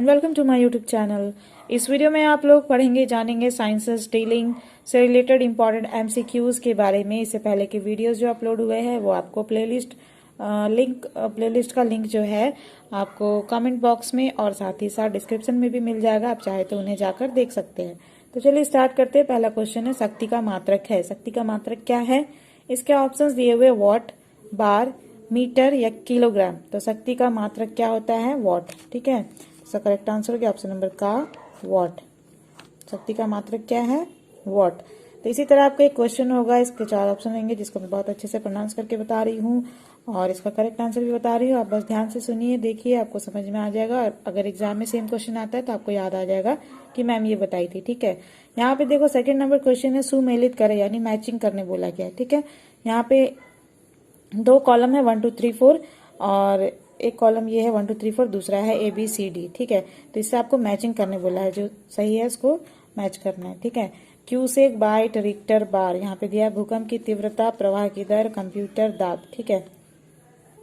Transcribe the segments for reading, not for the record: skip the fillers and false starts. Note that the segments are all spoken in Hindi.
And welcome to my YouTube channel. इस वीडियो में आप लोग पढ़ेंगे जानेंगे साइंसेस डीलिंग से रिलेटेड इंपॉर्टेंट एमसीक्यूज के बारे में। इससे पहले के वीडियोस जो अपलोड हुए हैं वो आपको प्लेलिस्ट का लिंक जो है आपको कमेंट बॉक्स में और साथ ही साथ डिस्क्रिप्शन में भी मिल जाएगा। आप चाहे तो उन्हें जाकर देख सकते हैं। तो चलिए स्टार्ट करते हैं। पहला क्वेश्चन है शक्ति का मात्रक है। शक्ति का मात्रक क्या है? इसके ऑप्शंस दिए हुए वॉट, बार, मीटर या किलोग्राम। तो शक्ति का मात्रक क्या होता है? वॉट। ठीक है, इसका करेक्ट आंसर हो गया ऑप्शन नंबर का वॉट। शक्ति का मात्रक क्या है? वॉट। तो इसी तरह आपका एक क्वेश्चन होगा, इसके 4 ऑप्शन होंगे जिसको मैं बहुत अच्छे से प्रोनाउंस करके बता रही हूँ और इसका करेक्ट आंसर भी बता रही हूँ। आप बस ध्यान से सुनिए, देखिए, आपको समझ में आ जाएगा। अगर एग्जाम में सेम क्वेश्चन आता है तो आपको याद आ जाएगा कि मैम ये बताई थी। ठीक है, यहाँ पे देखो सेकंड नंबर क्वेश्चन है सुमेलित करे, यानी मैचिंग करने बोला गया है। ठीक है, यहाँ पे 2 कॉलम है 1 2 3 4 और एक कॉलम ये है 1 2 3 4, दूसरा है ABCD। ठीक है, तो इससे आपको मैचिंग करने बोला है, जो सही है उसको मैच करना है। ठीक है, क्यूसेक, बाइट, रिक्टर, बार। यहाँ पे दिया है भूकंप की तीव्रता, प्रवाह की दर, कंप्यूटर, दाब। ठीक है,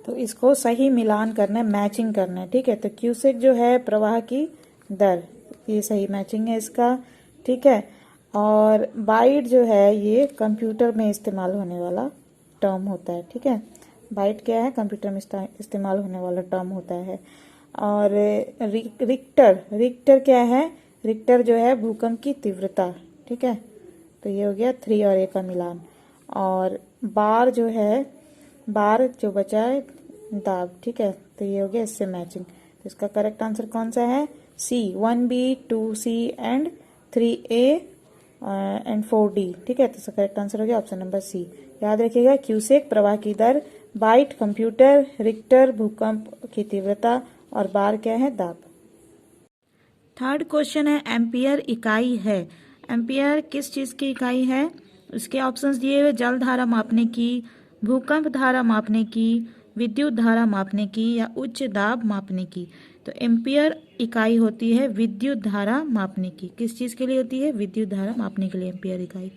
तो इसको सही मिलान करना है, मैचिंग करना है। ठीक है, तो क्यूसेक जो है प्रवाह की दर, ये सही मैचिंग है इसका। ठीक है, और बाइट जो है ये कंप्यूटर में इस्तेमाल होने वाला टर्म होता है। ठीक है, बाइट क्या है? कंप्यूटर में इस्तेमाल होने वाला टर्म होता है। और रिक्टर क्या है? रिक्टर जो है भूकंप की तीव्रता। ठीक है, तो ये हो गया 3 और 1 का मिलान। और बार जो है, बार जो बचा है दाब। ठीक है, तो ये हो गया इससे मैचिंग। तो इसका करेक्ट आंसर कौन सा है? C, 1B, 2C and 3A and 4D। ठीक है, तो इसका करेक्ट आंसर हो गया ऑप्शन नंबर C। याद रखिएगा, क्यूसेक प्रवाह की दर, बाइट कंप्यूटर, रिक्टर भूकंप की तीव्रता और बार क्या है? दाब। थर्ड क्वेश्चन है एम्पियर इकाई है। एम्पियर किस चीज की इकाई है? इसके ऑप्शंस दिए हुए जल धारा मापने की, भूकंप धारा मापने की, विद्युत धारा मापने की या उच्च दाब मापने की। तो एम्पियर इकाई होती है विद्युत धारा मापने की। किस चीज के लिए होती है? विद्युत धारा मापने के लिए एम्पियर इकाई।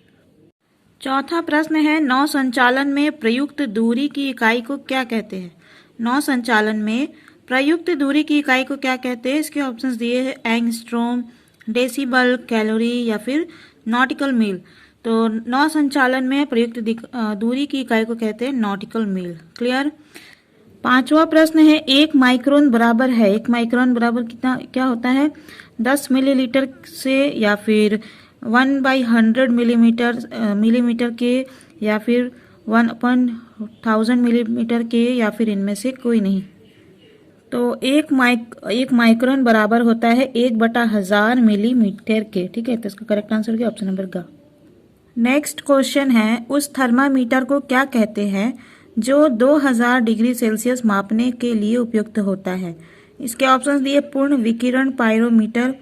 चौथा प्रश्न है नौ संचालन में प्रयुक्त दूरी की इकाई को क्या कहते हैं? नौ संचालन में प्रयुक्त दूरी की इकाई को क्या कहते हैं? इसके ऑप्शंस दिए हैं एंगस्ट्रॉम, डेसिबल, कैलोरी या फिर नॉटिकल मील। तो नौ संचालन में प्रयुक्त दूरी की इकाई को कहते हैं नॉटिकल मील। क्लियर। पांचवा प्रश्न है 1 माइक्रोन बराबर है। 1 माइक्रोन बराबर कितना क्या होता है? 10 मिलीलीटर से या फिर 1/100 मिलीमीटर के या फिर 1/1000 मिलीमीटर के या फिर इनमें से कोई नहीं। तो 1 माइक्रोन बराबर होता है 1/1000 मिलीमीटर के। ठीक है, तो इसका करेक्ट आंसर क्या? ऑप्शन नंबर ग। नेक्स्ट क्वेश्चन है उस थर्मामीटर को क्या कहते हैं जो 2000 डिग्री सेल्सियस मापने के लिए उपयुक्त होता है? इसके ऑप्शंस दिए पूर्ण विकिरण पायरोमीटर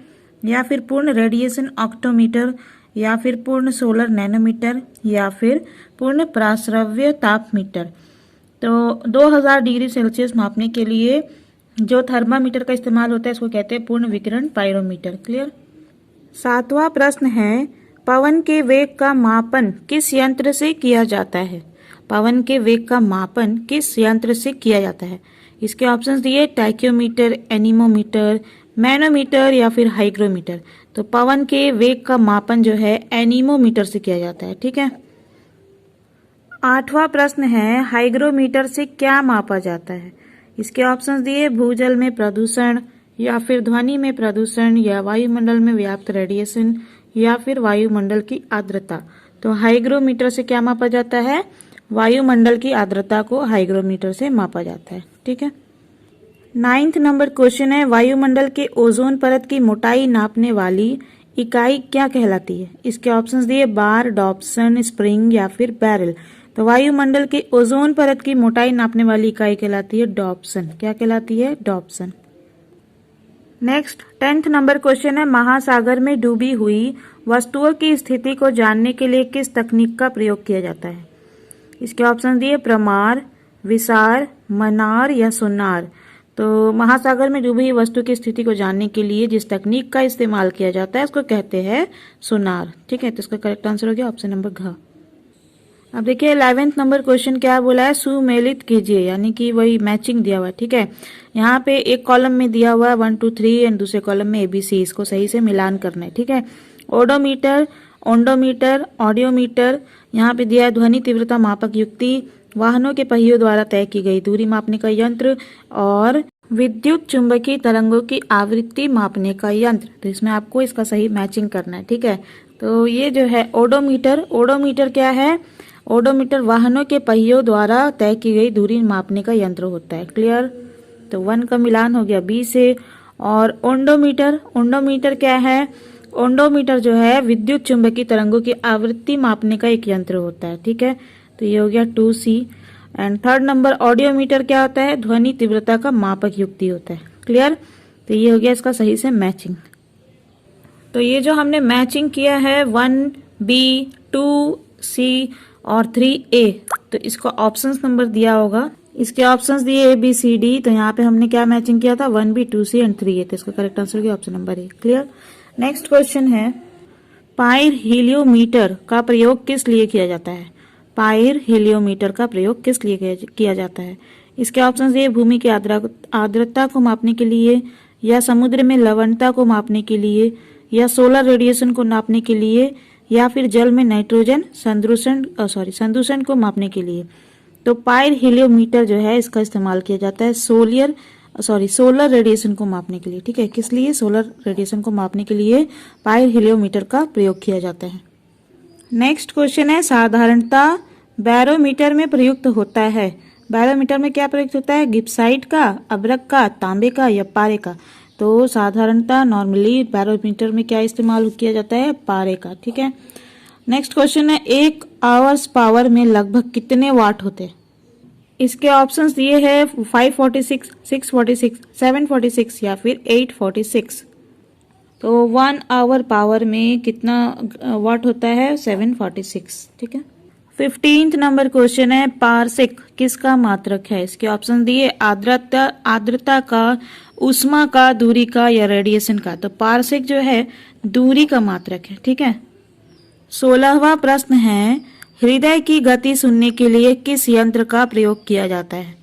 या फिर पूर्ण रेडिएशन ऑक्टोमीटर या फिर पूर्ण सोलर नैनोमीटर या फिर पूर्ण प्राश्रव्य तापमीटर। तो 2000 डिग्री सेल्सियस मापने के लिए जो थर्मामीटर का इस्तेमाल होता है इसको कहते हैं पूर्ण विकिरण पायरोमीटर। क्लियर। सातवां प्रश्न है पवन के वेग का मापन किस यंत्र से किया जाता है? पवन के वेग का मापन किस यंत्र से किया जाता है? इसके ऑप्शंस दिए टैक्योमीटर, एनीमोमीटर, मैनोमीटर या फिर हाइग्रोमीटर। तो पवन के वेग का मापन जो है एनीमोमीटर से किया जाता है। ठीक है। आठवां प्रश्न है हाइग्रोमीटर से क्या मापा जाता है? इसके ऑप्शंस दिए भूजल में प्रदूषण या फिर ध्वनि में प्रदूषण या वायुमंडल में व्याप्त रेडिएशन या फिर वायुमंडल की आर्द्रता। तो हाइग्रोमीटर से क्या मापा जाता है? वायुमंडल की आर्द्रता को हाइग्रोमीटर से मापा जाता है। ठीक है। 9th नंबर क्वेश्चन है वायुमंडल के ओजोन परत की मोटाई नापने वाली इकाई क्या कहलाती है? इसके ऑप्शंस दिए बार, डॉप्सन, स्प्रिंग या फिर बैरल। तो वायुमंडल के ओजोन परत की मोटाई नापने वाली इकाई कहलाती है डॉप्सन। क्या कहलाती है? Dobson. Next 10th number question है महासागर में डूबी हुई वस्तुओं की स्थिति को जानने के लिए किस तकनीक का प्रयोग किया जाता है? इसके ऑप्शन दिए प्रमार, विसार, मनार या सोनार। तो महासागर में डूबी हुई वस्तु की स्थिति को जानने के लिए जिस तकनीक का इस्तेमाल किया जाता है उसको कहते हैं सोनार। ठीक है, तो इसका करेक्ट आंसर हो गया ऑप्शन नंबर घ। अब देखिए 11th नंबर क्वेश्चन क्या बोला है, सुमेलित कीजिए, यानी कि वही मैचिंग दिया हुआ है। ठीक है, यहाँ पे एक कॉलम में दिया हुआ है 1 2 3 एंड दूसरे कॉलम में ABC, इसको सही से मिलान करना है। ठीक है, ओडोमीटर, ओंडोमीटर, ऑडियोमीटर, यहाँ पे दिया है ध्वनि तीव्रता मापक युक्ति, वाहनों के पहियों द्वारा तय की गई दूरी मापने का यंत्र, और विद्युत चुंबकीय तरंगों की आवृत्ति मापने का यंत्र। तो इसमें आपको इसका सही मैचिंग करना है। ठीक है, तो ये जो है ओडोमीटर, ओडोमीटर क्या है, ओडोमीटर वाहनों के पहियों द्वारा तय की गई दूरी मापने का यंत्र होता है। क्लियर, तो 1 का मिलान हो गया B से। और ओंडोमीटर, ओंडोमीटर क्या है, ओंडोमीटर जो है विद्युत चुंबकीय तरंगों की आवृत्ति मापने का एक यंत्र होता है। ठीक है, तो ये हो गया 2C। And 3rd number audiometer क्या होता है, ध्वनि तीव्रता का मापक युक्ति होता है। क्लियर, तो ये हो गया इसका सही से मैचिंग। तो ये जो हमने मैचिंग किया है 1B 2C और 3A, तो इसको ऑप्शंस नंबर दिया होगा, इसके ऑप्शंस दिए ABCD, तो यहाँ पे हमने क्या मैचिंग किया था 1B 2C एंड 3A, तो इसका करेक्ट आंसर होगा option number A। Clear. Next question है, पाइर हीलियोमीटर का प्रयोग किस लिए किया जाता है, पाइर हीलियोमीटर का प्रयोग किस लिए किया जाता है। इसके ऑप्शंस दिए भूमि की आर्द्रता को मापने के लिए, या समुद्र में लवणता को मापने के लिए, या सोलर रेडिएशन को नापने के लिए, या फिर जल में नाइट्रोजन संदूषण को मापने के लिए। तो पाइर हीलियोमीटर जो है इसका इस्तेमाल किया जाता है सोलर रेडिएशन को मापने के लिए। ठीक है, किस लिए, सोलर रेडिएशन को मापने के लिए पाइर हीलियोमीटर का प्रयोग किया जाता है। नेक्स्ट क्वेश्चन है, साधारणता बैरोमीटर में प्रयुक्त होता है, बैरोमीटर में क्या प्रयुक्त होता है, गिब्साइट का, अभ्रक का, तांबे का, या पारे का। तो साधारणता नॉर्मली बैरोमीटर में क्या इस्तेमाल किया जाता है, पारे का। ठीक है, नेक्स्ट क्वेश्चन है, 1 आवर्स पावर में लगभग कितने वाट होते हैं। इसके ऑप्शंस दिए हैं 546, 646, 746 या फिर 846। तो 1 आवर पावर में कितना वाट होता है, 746। ठीक है, 15th नंबर क्वेश्चन है, पारसेक किसका मात्रक है। इसके ऑप्शन दिए आर्द्रता का, ऊष्मा का, दूरी का, या रेडिएशन का। तो पारसेक जो है दूरी का मात्रक है। ठीक है, 16वां प्रश्न है, हृदय की गति सुनने के लिए किस यंत्र का प्रयोग किया जाता है,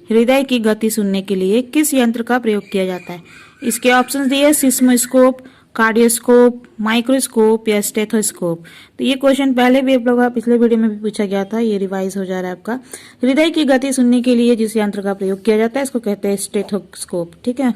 हृदय की गति सुनने के लिए किस यंत्र का प्रयोग किया जाता है। इसके ऑप्शंस दिए सिस्मोस्कोप, कार्डियोस्कोप, माइक्रोस्कोप, या स्टेथोस्कोप। तो ये क्वेश्चन पहले भी आप लोगों का पिछले वीडियो में भी पूछा गया था, ये रिवाइज हो जा रहा है आपका। हृदय की गति सुनने के लिए जिस यंत्र का प्रयोग किया जाता है इसको कहते हैं स्टेथोस्कोप। ठीक है,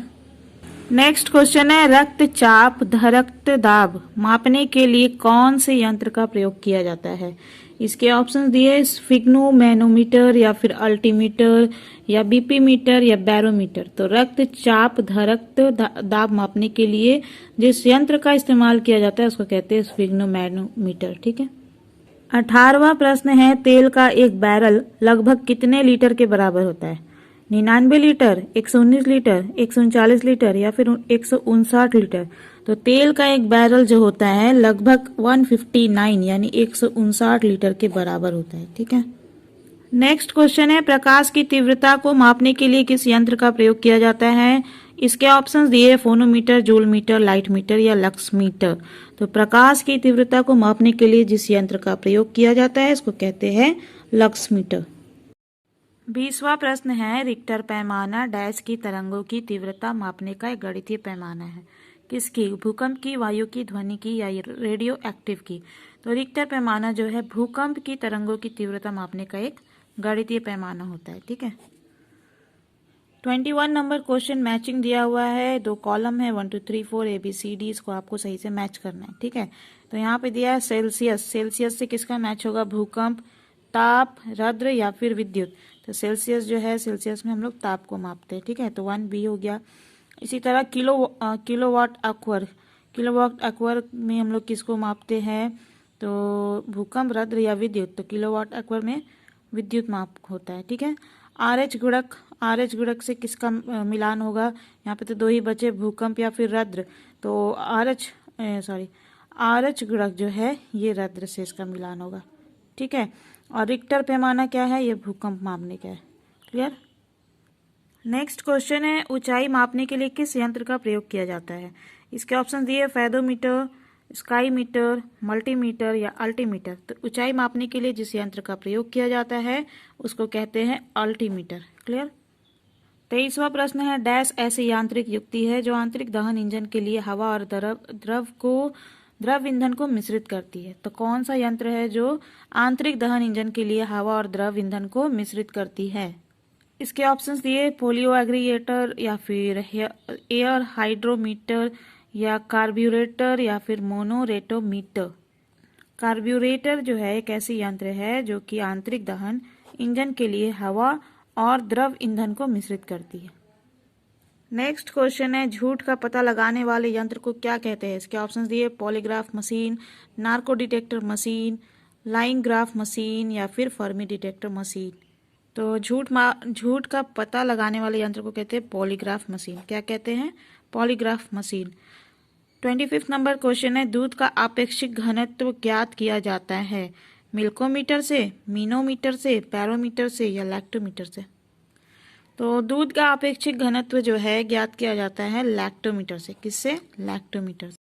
नेक्स्ट क्वेश्चन है, रक्तचाप रक्त दाब मापने के लिए कौन से यंत्र का प्रयोग किया जाता है। इसके ऑप्शंस दिए स्फिग्नोमैनोमीटर, या फिर अल्टीमीटर, या बीपी मीटर, या बैरोमीटर। तो रक्तचाप रक्त दाब मापने के लिए जिस यंत्र का इस्तेमाल किया जाता है उसको कहते हैं स्फिग्नोमैनोमीटर। ठीक है, 18वां प्रश्न है, तेल का एक बैरल लगभग कितने लीटर के बराबर होता है, 99 लीटर, 119 लीटर, 139 लीटर, या फिर 159 लीटर। तो तेल का एक बैरल जो होता है लगभग 159 यानी 159 लीटर के बराबर होता है। ठीक है, नेक्स्ट क्वेश्चन है, प्रकाश की तीव्रता को मापने के लिए किस यंत्र का प्रयोग किया जाता है। इसके ऑप्शंस दिए फोनोमीटर, जूल मीटर, लाइट मीटर, या लक्स मीटर। तो प्रकाश की तीव्रता को मापने के लिए जिस यंत्र का प्रयोग किया जाता है इसको कहते हैं लक्स मीटर। 20वां प्रश्न है, रिक्टर पैमाना डैश की तरंगों की तीव्रता मापने का एक गणितीय पैमाना है, किसकी, भूकंप की, वायु की, ध्वनि की, या रेडियो एक्टिव की। तो रिक्टर पैमाना जो है भूकंप की तरंगों की तीव्रता मापने का एक गणितीय पैमाना होता है। ठीक है, 21 नंबर क्वेश्चन मैचिंग दिया हुआ है, 2 कॉलम है 1 2 3 4 ABCD, इसको आपको सही से मैच करना है। ठीक है, तो यहाँ पे दिया है सेल्सियस, सेल्सियस से किसका मैच होगा, भूकंप, ताप, रौद्र, या फिर विद्युत। तो सेल्सियस जो है, सेल्सियस में हम लोग ताप को मापते हैं। ठीक है, तो 1B हो गया। इसी तरह किलोवाट आवर, किलोवाट आवर में हम लोग किसको मापते हैं, तो भूकंप, रौद्र, या विद्युत। तो किलोवाट आवर में विद्युत माप होता है। ठीक है, RH गुणक, RH गुणक से किसका मिलान होगा, यहाँ पे तो 2 ही बचे, भूकंप या फिर रौद्र। तो RH गुणक जो है ये रौद्र से इसका मिलान होगा। ठीक है, और रिक्टर पैमाना क्या है, ये भूकंप मापने का है। क्लियर। नेक्स्ट क्वेश्चन है, ऊंचाई मापने के लिए किस यंत्र का प्रयोग किया जाता है। इसके ऑप्शन दिए फेदोमीटर, स्काई मीटर, मल्टीमीटर या अल्टीमीटर। तो ऊंचाई मापने के लिए जिस यंत्र का प्रयोग किया जाता है उसको कहते हैं अल्टीमीटर। क्लियर। 23वां प्रश्न है, डैश ऐसी यांत्रिक युक्ति है जो आंतरिक दहन इंजन के लिए हवा और द्रव ईंधन को मिश्रित करती है। तो कौन सा यंत्र है जो आंतरिक दहन इंजन के लिए हवा और द्रव ईंधन को मिश्रित करती है? इसके ऑप्शंस दिए, पोलियो एग्रीगेटर या फिर एयर हाइड्रोमीटर या कार्ब्यूरेटर या फिर मोनोरेटोमीटर। कार्ब्यूरेटर जो है एक ऐसी यंत्र है जो कि आंतरिक दहन इंजन के लिए हवा और द्रव ईंधन को मिश्रित करती है। नेक्स्ट क्वेश्चन है, झूठ का पता लगाने वाले यंत्र को क्या कहते हैं? इसके ऑप्शंस दिए, polygraph machine, narco detector machine, lying graph machine या फिर फर्मी डिटेक्टर मशीन। तो झूठ का पता लगाने वाले यंत्र को कहते हैं पॉलीग्राफ मशीन। क्या कहते हैं? Polygraph machine. 25 नंबर क्वेश्चन है, दूध का आपेक्षिक घनत्व ज्ञात किया जाता है मिल्कोमीटर से, मीनोमीटर से, पैरोमीटर से या लैक्टोमीटर से? तो दूध का आपेक्षिक घनत्व जो है ज्ञात किया जाता है लैक्टोमीटर से। किससे? लैक्टोमीटर से।